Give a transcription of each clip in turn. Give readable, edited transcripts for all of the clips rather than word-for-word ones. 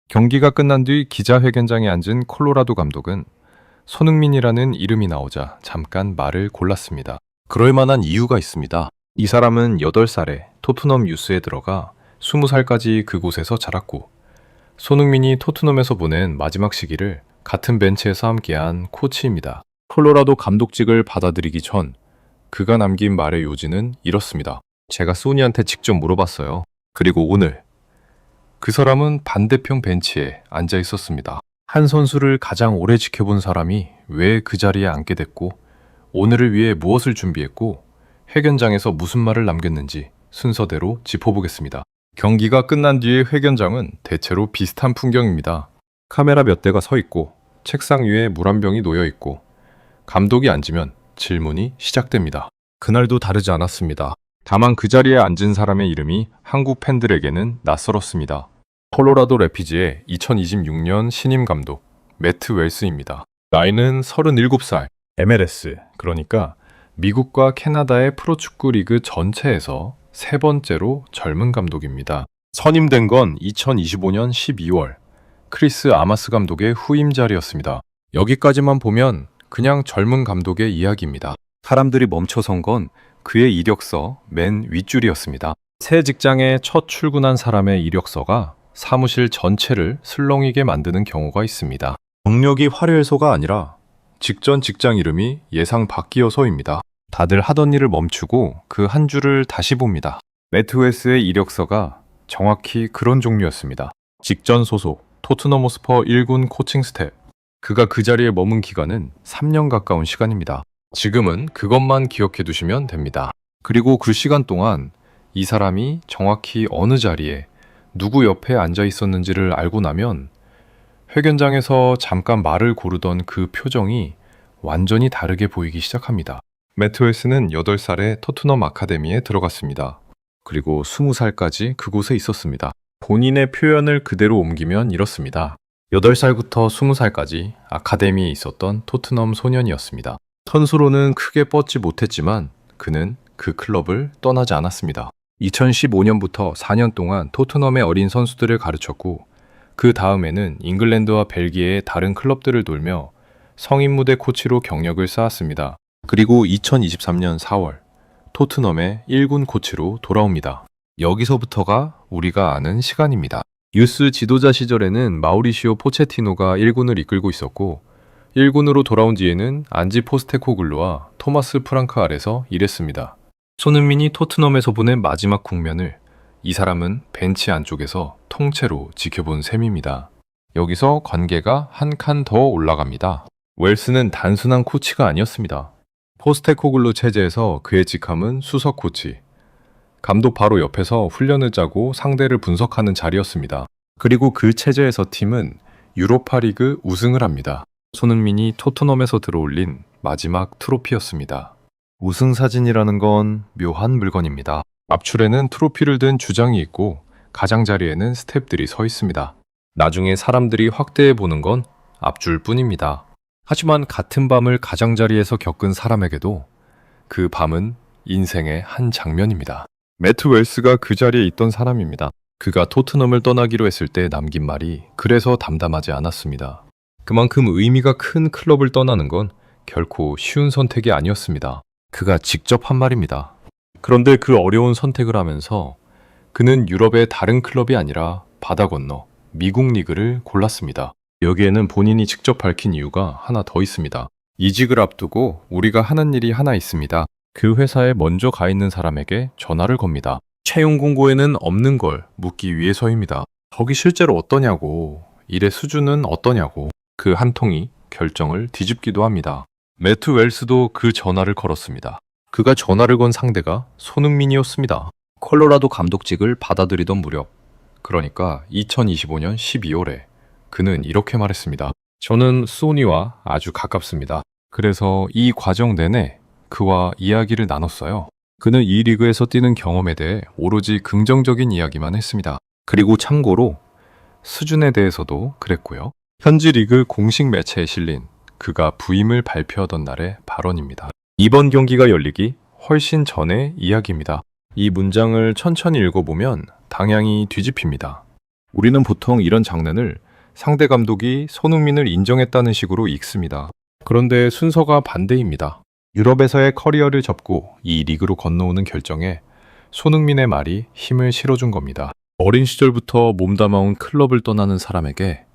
경기가 끝난 뒤 기자회견장에 앉은 콜로라도 감독은 손흥민이라는 이름이 나오자 잠깐 말을 골랐습니다. 그럴 만한 이유가 있습니다. 이 사람은 8살에 토트넘 유스에 들어가 20살까지 그곳에서 자랐고, 손흥민이 토트넘에서 보낸 마지막 시기를 같은 벤치에서 함께한 코치입니다. 콜로라도 감독직을 받아들이기 전 그가 남긴 말의 요지는 이렇습니다. 제가 소니한테 직접 물어봤어요. 그리고 오늘 그 사람은 반대편 벤치에 앉아 있었습니다. 한 선수를 가장 오래 지켜본 사람이 왜 그 자리에 앉게 됐고, 오늘을 위해 무엇을 준비했고, 회견장에서 무슨 말을 남겼는지 순서대로 짚어보겠습니다. 경기가 끝난 뒤의 회견장은 대체로 비슷한 풍경입니다. 카메라 몇 대가 서 있고, 책상 위에 물 한 병이 놓여 있고, 감독이 앉으면 질문이 시작됩니다. 그날도 다르지 않았습니다. 다만 그 자리에 앉은 사람의 이름이 한국 팬들에게는 낯설었습니다. 콜로라도 래피즈의 2026년 신임 감독 매트 웰스입니다. 나이는 37살, MLS, 그러니까 미국과 캐나다의 프로축구 리그 전체에서 세 번째로 젊은 감독입니다. 선임된 건 2025년 12월, 크리스 아마스 감독의 후임 자리였습니다. 여기까지만 보면 그냥 젊은 감독의 이야기입니다. 사람들이 멈춰선 건 그의 이력서 맨 윗줄이었습니다. 새 직장에 첫 출근한 사람의 이력서가 사무실 전체를 슬렁이게 만드는 경우가 있습니다. 경력이 화려해서가 아니라 직전 직장 이름이 예상 밖이어서입니다. 다들 하던 일을 멈추고 그 한 줄을 다시 봅니다. 매트 웰스의 이력서가 정확히 그런 종류였습니다. 직전 소속 토트넘 호스퍼 1군 코칭 스텝. 그가 그 자리에 머문 기간은 3년 가까운 시간입니다. 지금은 그것만 기억해 두시면 됩니다. 그리고 그 시간 동안 이 사람이 정확히 어느 자리에 누구 옆에 앉아 있었는지를 알고 나면 회견장에서 잠깐 말을 고르던 그 표정이 완전히 다르게 보이기 시작합니다. 매트 웰스는 8살에 토트넘 아카데미에 들어갔습니다. 그리고 20살까지 그곳에 있었습니다. 본인의 표현을 그대로 옮기면 이렇습니다. 8살부터 20살까지 아카데미에 있었던 토트넘 소년이었습니다. 선수로는 크게 뻗지 못했지만 그는 그 클럽을 떠나지 않았습니다. 2015년부터 4년 동안 토트넘의 어린 선수들을 가르쳤고, 그 다음에는 잉글랜드와 벨기에의 다른 클럽들을 돌며 성인 무대 코치로 경력을 쌓았습니다. 그리고 2023년 4월 토트넘의 1군 코치로 돌아옵니다. 여기서부터가 우리가 아는 시간입니다. 유스 지도자 시절에는 마우리시오 포체티노가 1군을 이끌고 있었고, 1군으로 돌아온 뒤에는 안지 포스테코글루와 토마스 프랑크 아래서 일했습니다. 손흥민이 토트넘에서 보낸 마지막 국면을 이 사람은 벤치 안쪽에서 통째로 지켜본 셈입니다. 여기서 관계가 한 칸 더 올라갑니다. 웰스는 단순한 코치가 아니었습니다. 포스테코글루 체제에서 그의 직함은 수석 코치. 감독 바로 옆에서 훈련을 짜고 상대를 분석하는 자리였습니다. 그리고 그 체제에서 팀은 유로파리그 우승을 합니다. 손흥민이 토트넘에서 들어올린 마지막 트로피였습니다. 우승 사진이라는 건 묘한 물건입니다. 앞줄에는 트로피를 든 주장이 있고 가장자리에는 스태프들이 서 있습니다. 나중에 사람들이 확대해 보는 건 앞줄 뿐입니다. 하지만 같은 밤을 가장자리에서 겪은 사람에게도 그 밤은 인생의 한 장면입니다. 매트 웰스가 그 자리에 있던 사람입니다. 그가 토트넘을 떠나기로 했을 때 남긴 말이 그래서 담담하지 않았습니다. 그만큼 의미가 큰 클럽을 떠나는 건 결코 쉬운 선택이 아니었습니다. 그가 직접 한 말입니다. 그런데 그 어려운 선택을 하면서 그는 유럽의 다른 클럽이 아니라 바다 건너 미국 리그를 골랐습니다. 여기에는 본인이 직접 밝힌 이유가 하나 더 있습니다. 이직을 앞두고 우리가 하는 일이 하나 있습니다. 그 회사에 먼저 가 있는 사람에게 전화를 겁니다. 채용 공고에는 없는 걸 묻기 위해서입니다. 거기 실제로 어떠냐고, 일의 수준은 어떠냐고. 그 한 통이 결정을 뒤집기도 합니다. 매트 웰스도 그 전화를 걸었습니다. 그가 전화를 건 상대가 손흥민이었습니다. 콜로라도 감독직을 받아들이던 무렵, 그러니까 2025년 12월에 그는 이렇게 말했습니다. 저는 소니와 아주 가깝습니다. 그래서 이 과정 내내 그와 이야기를 나눴어요. 그는 이 리그에서 뛰는 경험에 대해 오로지 긍정적인 이야기만 했습니다. 그리고 참고로 수준에 대해서도 그랬고요. 현지 리그 공식 매체에 실린 그가 부임을 발표하던 날의 발언입니다. 이번 경기가 열리기 훨씬 전의 이야기입니다. 이 문장을 천천히 읽어보면 방향이 뒤집힙니다. 우리는 보통 이런 장면을 상대 감독이 손흥민을 인정했다는 식으로 읽습니다. 그런데 순서가 반대입니다. 유럽에서의 커리어를 접고 이 리그로 건너오는 결정에 손흥민의 말이 힘을 실어준 겁니다. 어린 시절부터 몸담아온 클럽을 떠나는 사람에게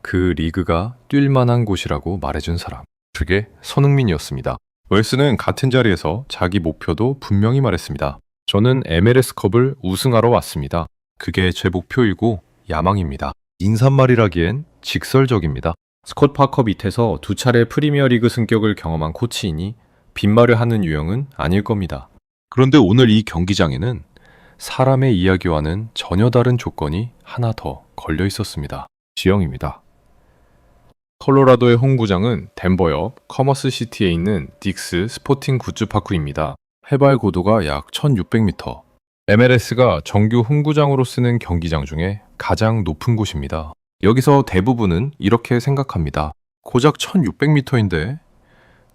그 리그가 뛸 만한 곳이라고 말해준 사람. 그게 손흥민이었습니다. 웰스는 같은 자리에서 자기 목표도 분명히 말했습니다. 저는 MLS컵을 우승하러 왔습니다. 그게 제 목표이고 야망입니다. 인사말이라기엔 직설적입니다. 스콧 파커 밑에서 두 차례 프리미어리그 승격을 경험한 코치이니 빈말을 하는 유형은 아닐 겁니다. 그런데 오늘 이 경기장에는 사람의 이야기와는 전혀 다른 조건이 하나 더 걸려 있었습니다. 지형입니다. 콜로라도의 홈구장은 덴버 옆 커머스시티에 있는 딕스 스포팅 굿즈 파크입니다. 해발 고도가 약 1600m. MLS가 정규 홈구장으로 쓰는 경기장 중에 가장 높은 곳입니다. 여기서 대부분은 이렇게 생각합니다. 고작 1600m인데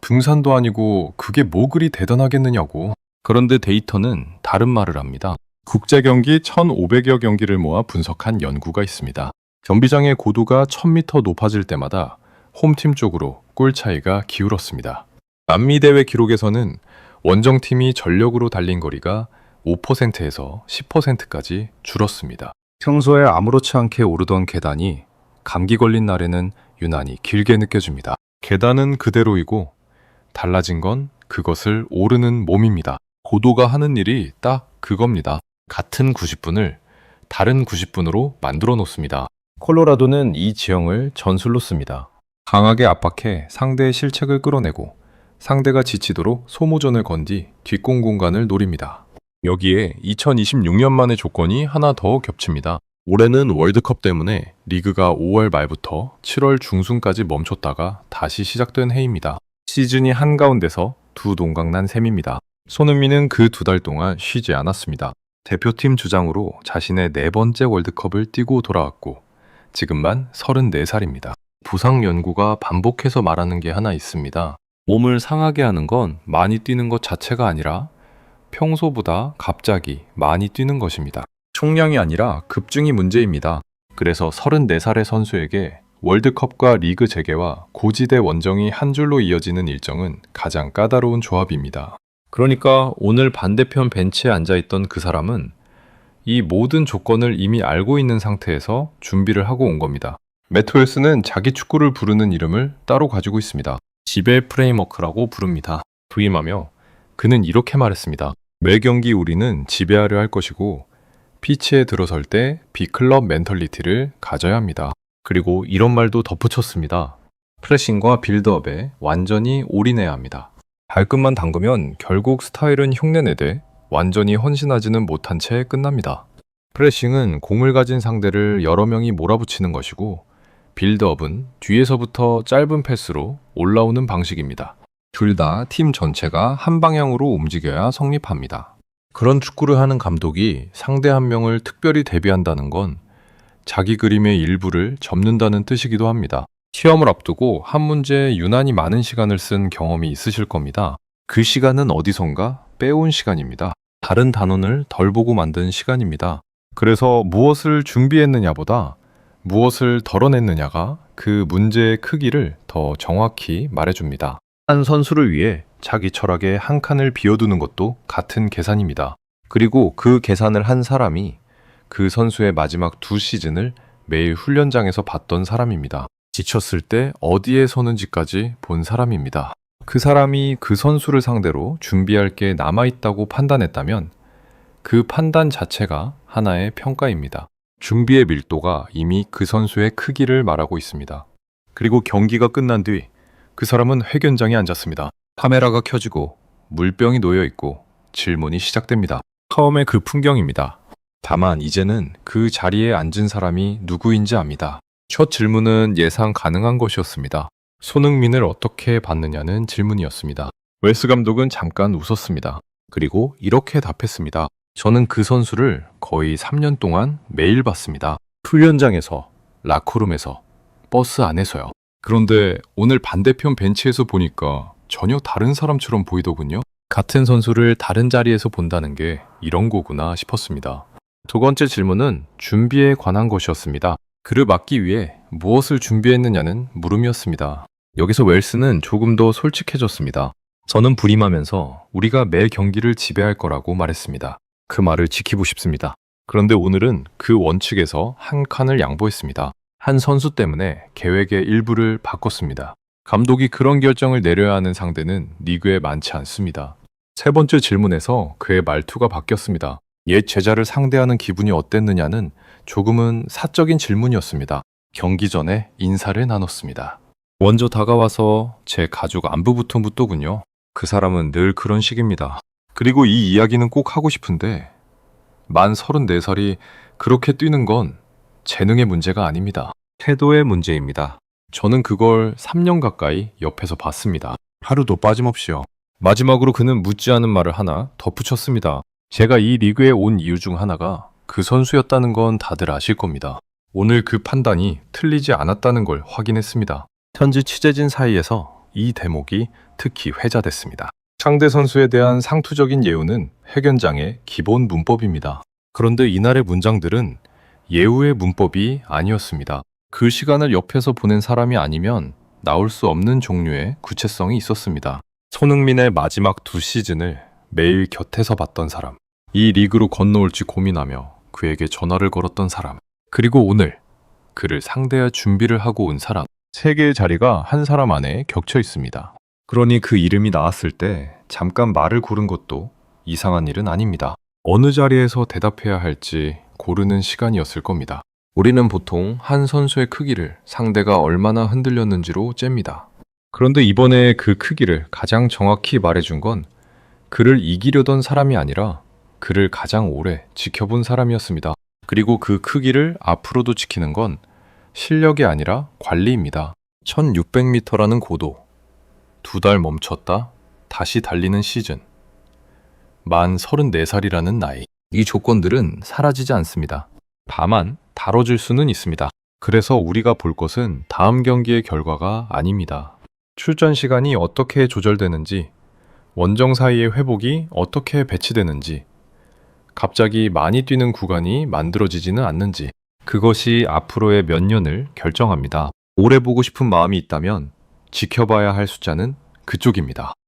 등산도 아니고 그게 뭐 그리 대단하겠느냐고. 그런데 데이터는 다른 말을 합니다. 국제 경기 1500여 경기를 모아 분석한 연구가 있습니다. 경기장의 고도가 1000m 높아질 때마다 홈팀 쪽으로 골 차이가 기울었습니다. 남미 대회 기록에서는 원정팀이 전력으로 달린 거리가 5%에서 10%까지 줄었습니다. 평소에 아무렇지 않게 오르던 계단이 감기 걸린 날에는 유난히 길게 느껴집니다. 계단은 그대로이고 달라진 건 그것을 오르는 몸입니다. 고도가 하는 일이 딱 그겁니다. 같은 90분을 다른 90분으로 만들어 놓습니다. 콜로라도는 이 지형을 전술로 씁니다. 강하게 압박해 상대의 실책을 끌어내고 상대가 지치도록 소모전을 건 뒤 뒷공 공간을 노립니다. 여기에 2026년만의 조건이 하나 더 겹칩니다. 올해는 월드컵 때문에 리그가 5월 말부터 7월 중순까지 멈췄다가 다시 시작된 해입니다. 시즌이 한가운데서 두 동강난 셈입니다. 손흥민은 그 2달 동안 쉬지 않았습니다. 대표팀 주장으로 자신의 4번째 월드컵을 뛰고 돌아왔고 지금만 34살입니다. 부상 연구가 반복해서 말하는 게 하나 있습니다. 몸을 상하게 하는 건 많이 뛰는 것 자체가 아니라 평소보다 갑자기 많이 뛰는 것입니다. 총량이 아니라 급증이 문제입니다. 그래서 34살의 선수에게 월드컵과 리그 재개와 고지대 원정이 한 줄로 이어지는 일정은 가장 까다로운 조합입니다. 그러니까 오늘 반대편 벤치에 앉아있던 그 사람은 이 모든 조건을 이미 알고 있는 상태에서 준비를 하고 온 겁니다. 매트 웰스는 자기 축구를 부르는 이름을 따로 가지고 있습니다. 지벨 프레임워크라고 부릅니다. 부임하며 그는 이렇게 말했습니다. 매 경기 우리는 지배하려 할 것이고 피치에 들어설 때 B클럽 멘털리티를 가져야 합니다. 그리고 이런 말도 덧붙였습니다. 프레싱과 빌드업에 완전히 올인해야 합니다. 발끝만 담그면 결국 스타일은 흉내내되 완전히 헌신하지는 못한 채 끝납니다. 프레싱은 공을 가진 상대를 여러 명이 몰아붙이는 것이고 빌드업은 뒤에서부터 짧은 패스로 올라오는 방식입니다. 둘 다 팀 전체가 한 방향으로 움직여야 성립합니다. 그런 축구를 하는 감독이 상대 한 명을 특별히 대비한다는 건 자기 그림의 일부를 접는다는 뜻이기도 합니다. 시험을 앞두고 한 문제에 유난히 많은 시간을 쓴 경험이 있으실 겁니다. 그 시간은 어디선가 빼온 시간입니다. 다른 단원을 덜 보고 만든 시간입니다. 그래서 무엇을 준비했느냐보다 무엇을 덜어냈느냐가 그 문제의 크기를 더 정확히 말해줍니다. 한 선수를 위해 자기 철학에 한 칸을 비워두는 것도 같은 계산입니다. 그리고 그 계산을 한 사람이 그 선수의 마지막 2시즌을 매일 훈련장에서 봤던 사람입니다. 지쳤을 때 어디에 서는지까지 본 사람입니다. 그 사람이 그 선수를 상대로 준비할 게 남아있다고 판단했다면 그 판단 자체가 하나의 평가입니다. 준비의 밀도가 이미 그 선수의 크기를 말하고 있습니다. 그리고 경기가 끝난 뒤 그 사람은 회견장에 앉았습니다. 카메라가 켜지고 물병이 놓여 있고 질문이 시작됩니다. 처음에 그 풍경입니다. 다만 이제는 그 자리에 앉은 사람이 누구인지 압니다. 첫 질문은 예상 가능한 것이었습니다. 손흥민을 어떻게 봤느냐는 질문이었습니다. 웰스 감독은 잠깐 웃었습니다. 그리고 이렇게 답했습니다. 저는 그 선수를 거의 3년 동안 매일 봤습니다. 훈련장에서, 라커룸에서, 버스 안에서요. 그런데 오늘 반대편 벤치에서 보니까 전혀 다른 사람처럼 보이더군요. 같은 선수를 다른 자리에서 본다는 게 이런 거구나 싶었습니다. 두 번째 질문은 준비에 관한 것이었습니다. 그를 막기 위해 무엇을 준비했느냐는 물음이었습니다. 여기서 웰스는 조금 더 솔직해졌습니다. 저는 불임하면서 우리가 매 경기를 지배할 거라고 말했습니다. 그 말을 지키고 싶습니다. 그런데 오늘은 그 원칙에서 한 칸을 양보했습니다. 한 선수 때문에 계획의 일부를 바꿨습니다. 감독이 그런 결정을 내려야 하는 상대는 리그에 많지 않습니다. 세 번째 질문에서 그의 말투가 바뀌었습니다. 옛 제자를 상대하는 기분이 어땠느냐는 조금은 사적인 질문이었습니다. 경기 전에 인사를 나눴습니다. 먼저 다가와서 제 가족 안부부터 묻더군요. 그 사람은 늘 그런 식입니다. 그리고 이 이야기는 꼭 하고 싶은데 만 34살이 그렇게 뛰는 건 재능의 문제가 아닙니다. 태도의 문제입니다. 저는 그걸 3년 가까이 옆에서 봤습니다. 하루도 빠짐없이요. 마지막으로 그는 묻지 않은 말을 하나 덧붙였습니다. 제가 이 리그에 온 이유 중 하나가 그 선수였다는 건 다들 아실 겁니다. 오늘 그 판단이 틀리지 않았다는 걸 확인했습니다. 현지 취재진 사이에서 이 대목이 특히 회자됐습니다. 상대 선수에 대한 상투적인 예우는 해견장의 기본 문법입니다. 그런데 이날의 문장들은 예우의 문법이 아니었습니다. 그 시간을 옆에서 보낸 사람이 아니면 나올 수 없는 종류의 구체성이 있었습니다. 손흥민의 마지막 두 시즌을 매일 곁에서 봤던 사람, 이 리그로 건너올지 고민하며 그에게 전화를 걸었던 사람, 그리고 오늘 그를 상대할 준비를 하고 온 사람, 세 개의 자리가 한 사람 안에 겹쳐 있습니다. 그러니 그 이름이 나왔을 때 잠깐 말을 고른 것도 이상한 일은 아닙니다. 어느 자리에서 대답해야 할지 고르는 시간이었을 겁니다. 우리는 보통 한 선수의 크기를 상대가 얼마나 흔들렸는지로 잽니다. 그런데 이번에 그 크기를 가장 정확히 말해준 건 그를 이기려던 사람이 아니라 그를 가장 오래 지켜본 사람이었습니다. 그리고 그 크기를 앞으로도 지키는 건 실력이 아니라 관리입니다. 1600m라는 고도, 2달 멈췄다 다시 달리는 시즌, 만 34살이라는 나이, 이 조건들은 사라지지 않습니다. 다만 다뤄질 수는 있습니다. 그래서 우리가 볼 것은 다음 경기의 결과가 아닙니다. 출전 시간이 어떻게 조절되는지, 원정 사이의 회복이 어떻게 배치되는지, 갑자기 많이 뛰는 구간이 만들어지지는 않는지, 그것이 앞으로의 몇 년을 결정합니다. 오래 보고 싶은 마음이 있다면 지켜봐야 할 숫자는 그쪽입니다.